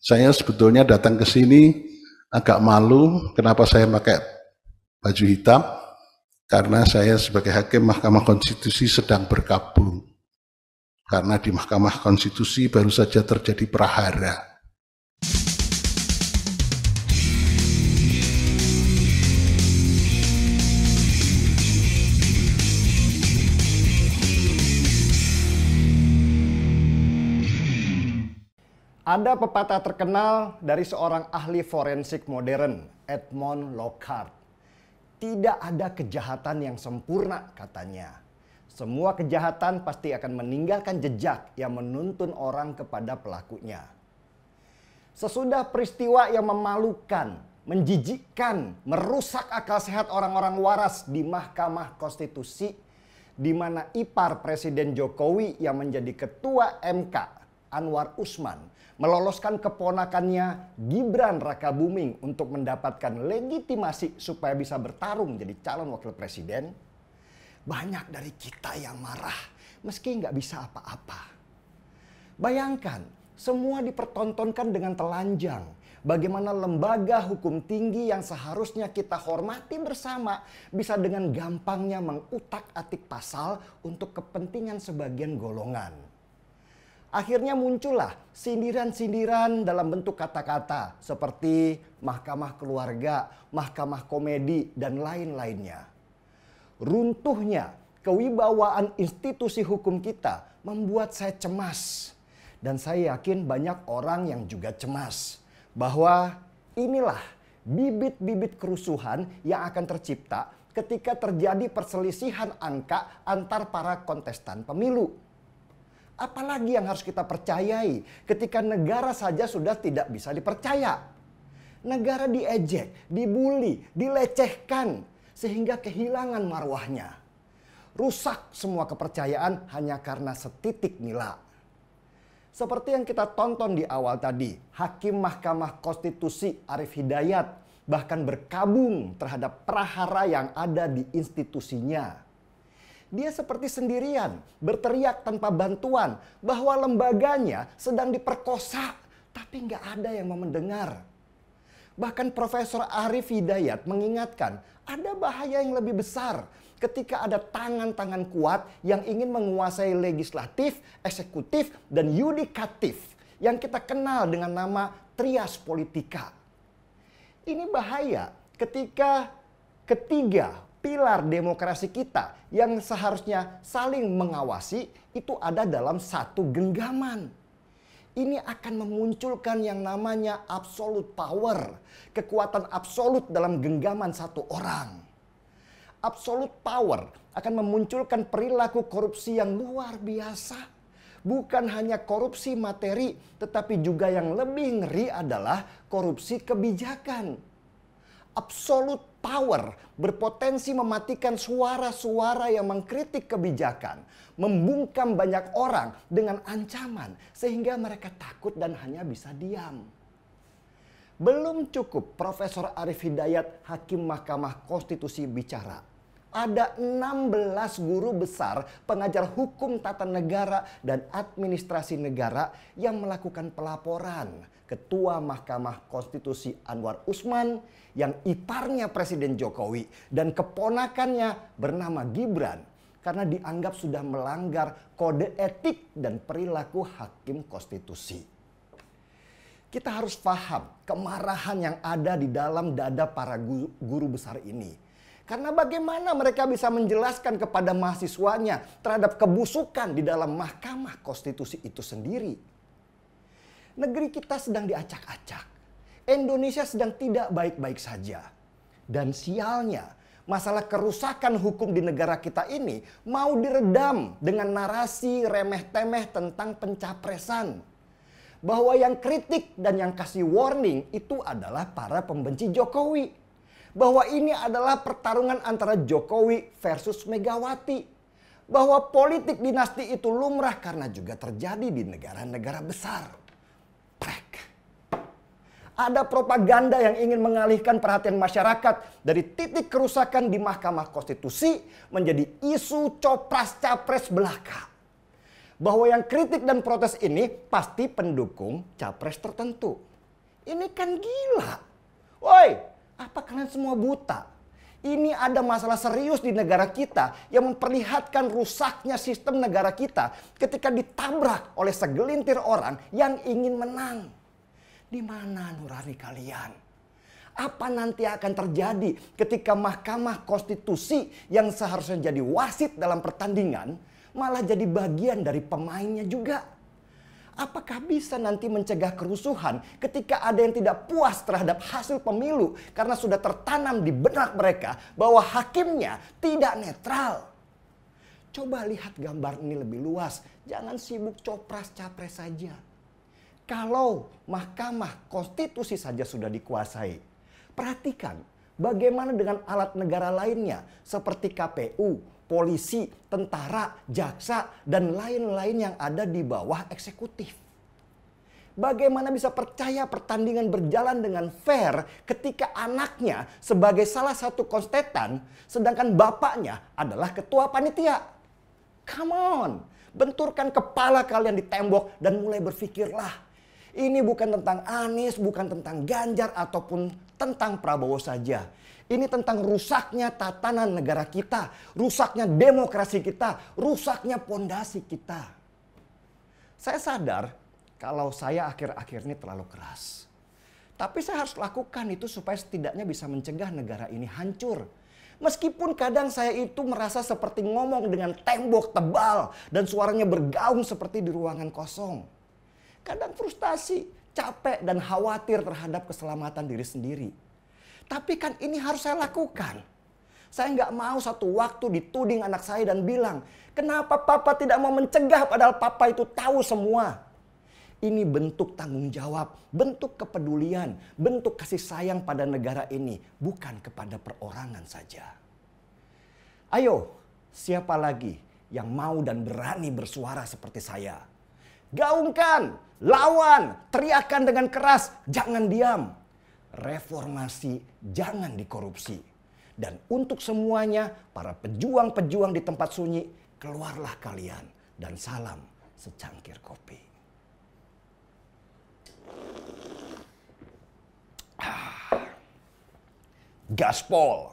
Saya sebetulnya datang ke sini agak malu kenapa saya pakai baju hitam, karena saya sebagai hakim Mahkamah Konstitusi sedang berkabung. Karena di Mahkamah Konstitusi baru saja terjadi prahara. Ada pepatah terkenal dari seorang ahli forensik modern, Edmond Lockhart. Tidak ada kejahatan yang sempurna, katanya. Semua kejahatan pasti akan meninggalkan jejak yang menuntun orang kepada pelakunya. Sesudah peristiwa yang memalukan, menjijikkan, merusak akal sehat orang-orang waras di Mahkamah Konstitusi, di mana ipar Presiden Jokowi yang menjadi ketua MK, Anwar Usman, meloloskan keponakannya Gibran Rakabuming untuk mendapatkan legitimasi supaya bisa bertarung jadi calon wakil presiden. Banyak dari kita yang marah meski nggak bisa apa-apa. Bayangkan, semua dipertontonkan dengan telanjang. Bagaimana lembaga hukum tinggi yang seharusnya kita hormati bersama bisa dengan gampangnya mengutak-atik pasal untuk kepentingan sebagian golongan. Akhirnya muncullah sindiran-sindiran dalam bentuk kata-kata seperti mahkamah keluarga, mahkamah komedi, dan lain-lainnya. Runtuhnya kewibawaan institusi hukum kita membuat saya cemas. Dan saya yakin banyak orang yang juga cemas bahwa inilah bibit-bibit kerusuhan yang akan tercipta ketika terjadi perselisihan angka antar para kontestan pemilu. Apalagi yang harus kita percayai ketika negara saja sudah tidak bisa dipercaya. Negara diejek, dibully, dilecehkan sehingga kehilangan marwahnya. Rusak semua kepercayaan hanya karena setitik nila. Seperti yang kita tonton di awal tadi, Hakim Mahkamah Konstitusi Arief Hidayat bahkan berkabung terhadap prahara yang ada di institusinya. Dia seperti sendirian, berteriak tanpa bantuan bahwa lembaganya sedang diperkosa, tapi nggak ada yang mau mendengar. Bahkan Profesor Arief Hidayat mengingatkan ada bahaya yang lebih besar ketika ada tangan-tangan kuat yang ingin menguasai legislatif, eksekutif, dan yudikatif yang kita kenal dengan nama trias politika. Ini bahaya ketika ketiga pilar demokrasi kita yang seharusnya saling mengawasi itu ada dalam satu genggaman. Ini akan memunculkan yang namanya absolute power, kekuatan absolut dalam genggaman satu orang. Absolute power akan memunculkan perilaku korupsi yang luar biasa. Bukan hanya korupsi materi, tetapi juga yang lebih ngeri adalah korupsi kebijakan. Absolute power berpotensi mematikan suara-suara yang mengkritik kebijakan, membungkam banyak orang dengan ancaman sehingga mereka takut dan hanya bisa diam. Belum cukup Profesor Arief Hidayat, Hakim Mahkamah Konstitusi bicara. Ada 16 guru besar pengajar hukum tata negara dan administrasi negara yang melakukan pelaporan. Ketua Mahkamah Konstitusi Anwar Usman yang iparnya Presiden Jokowi dan keponakannya bernama Gibran karena dianggap sudah melanggar kode etik dan perilaku hakim konstitusi. Kita harus paham kemarahan yang ada di dalam dada para guru besar ini. Karena bagaimana mereka bisa menjelaskan kepada mahasiswanya terhadap kebusukan di dalam Mahkamah Konstitusi itu sendiri. Negeri kita sedang diacak-acak. Indonesia sedang tidak baik-baik saja. Dan sialnya, masalah kerusakan hukum di negara kita ini mau diredam dengan narasi remeh-temeh tentang pencapresan. Bahwa yang kritik dan yang kasih warning itu adalah para pembenci Jokowi. Bahwa ini adalah pertarungan antara Jokowi versus Megawati. Bahwa politik dinasti itu lumrah karena juga terjadi di negara-negara besar. Prek. Ada propaganda yang ingin mengalihkan perhatian masyarakat dari titik kerusakan di Mahkamah Konstitusi menjadi isu copras-capres belaka. Bahwa yang kritik dan protes ini pasti pendukung capres tertentu. Ini kan gila. Woi, apa kalian semua buta? Ini ada masalah serius di negara kita yang memperlihatkan rusaknya sistem negara kita ketika ditabrak oleh segelintir orang yang ingin menang. Di mana nurani kalian? Apa nanti akan terjadi ketika Mahkamah Konstitusi yang seharusnya jadi wasit dalam pertandingan malah jadi bagian dari pemainnya juga? Apakah bisa nanti mencegah kerusuhan ketika ada yang tidak puas terhadap hasil pemilu karena sudah tertanam di benak mereka bahwa hakimnya tidak netral? Coba lihat gambar ini lebih luas, jangan sibuk copras-capres saja. Kalau Mahkamah Konstitusi saja sudah dikuasai, perhatikan bagaimana dengan alat negara lainnya seperti KPU, polisi, tentara, jaksa, dan lain-lain yang ada di bawah eksekutif. Bagaimana bisa percaya pertandingan berjalan dengan fair ketika anaknya sebagai salah satu konstetan, sedangkan bapaknya adalah ketua panitia? Come on, benturkan kepala kalian di tembok dan mulai berpikirlah. Ini bukan tentang Anies, bukan tentang Ganjar, ataupun tentang Prabowo saja. Ini tentang rusaknya tatanan negara kita, rusaknya demokrasi kita, rusaknya pondasi kita. Saya sadar kalau saya akhir-akhir ini terlalu keras. Tapi saya harus lakukan itu supaya setidaknya bisa mencegah negara ini hancur. Meskipun kadang saya itu merasa seperti ngomong dengan tembok tebal dan suaranya bergaung seperti di ruangan kosong. Kadang frustasi, capek dan khawatir terhadap keselamatan diri sendiri. Tapi kan ini harus saya lakukan. Saya nggak mau satu waktu dituding anak saya dan bilang, kenapa papa tidak mau mencegah padahal papa itu tahu semua. Ini bentuk tanggung jawab, bentuk kepedulian, bentuk kasih sayang pada negara ini, bukan kepada perorangan saja. Ayo, siapa lagi yang mau dan berani bersuara seperti saya? Gaungkan, lawan, teriakan dengan keras, jangan diam. Reformasi jangan dikorupsi. Dan untuk semuanya, para pejuang-pejuang di tempat sunyi, keluarlah kalian dan salam secangkir kopi. Gaspol.